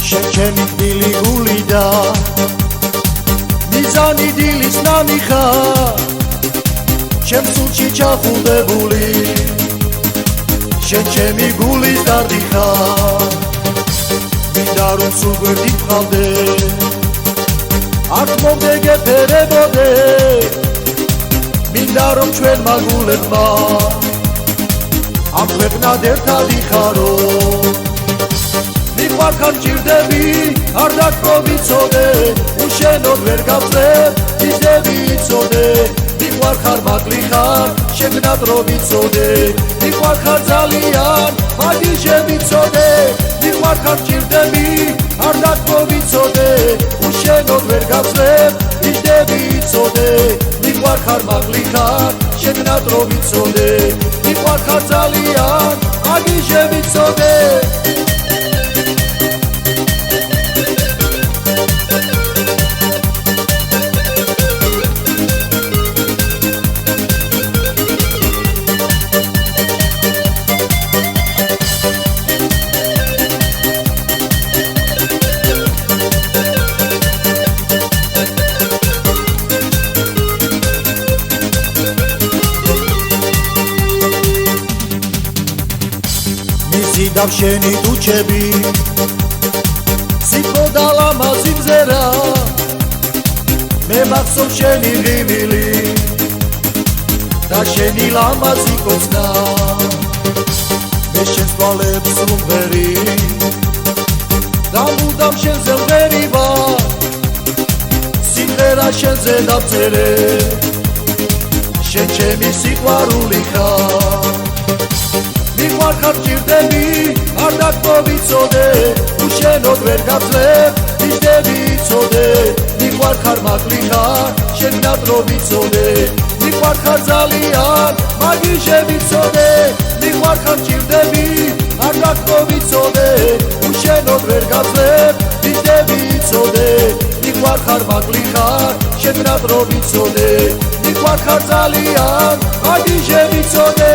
ჩემი დილი გული და მიზანი დილის ნამი ხარ ჩემ სულში ჩახულებული ჩემი გულის დარდი ხარ მინდა რომ სულ გვერდით ვყავდე არ მომდეგე ფერებოდე მინდა რომ ჩვენმა გულებმა ამ ქვეყნად ერთად იხარო მიყვარხარ ჭირდები არ დაკრო ვიცოდე უშენოდ ვერ გავწევ ისდები იცოდე მიყვარხარ მაკლი ხარ შეგნად რო ვიცოდე მიყვარხარ ძალიან მაგი შევიცოდე მიყვარხარ ჭირდები არ დაკრო ვიცოდე უშენოდ ვერ გავწევ ისდები იცოდე მიყვარხარ მაკლი ხარ შეგნად რო ვიცოდე მიყვარხარ ძალიან მაგი შევიცოდე დავშენი დუჩები სიტყვა და ლამაზი მზერა მე მახსოვს შენი ღიმილი და შენი ლამაზი კოცნა მე შენს თვალებს ვუმღერი და მუდამ შენზე ვღერი ვარ სიმღერა შენზე დავწერე შენ ჩემი სიყვარული ხარ მიყვარხარ ჭირდები არ დაკრო ვიცოდე უშენოდ ვერ გავწევ ისდები იცოდე მიყვარხარ მაკლი ხარ შეგნად რო ვიცოდე მიყვარხარ ძალიან მაგი შევიცოდე მიყვარხარ ჭირდები არ დაკრო ვიცოდე უშენოდ ვერ გავწევ ისდები იცოდე მიყვარხარ მაკლი ხარ შეგნად რო ვიცოდე მიყვარხარ ძალიან მაგი შევიცოდე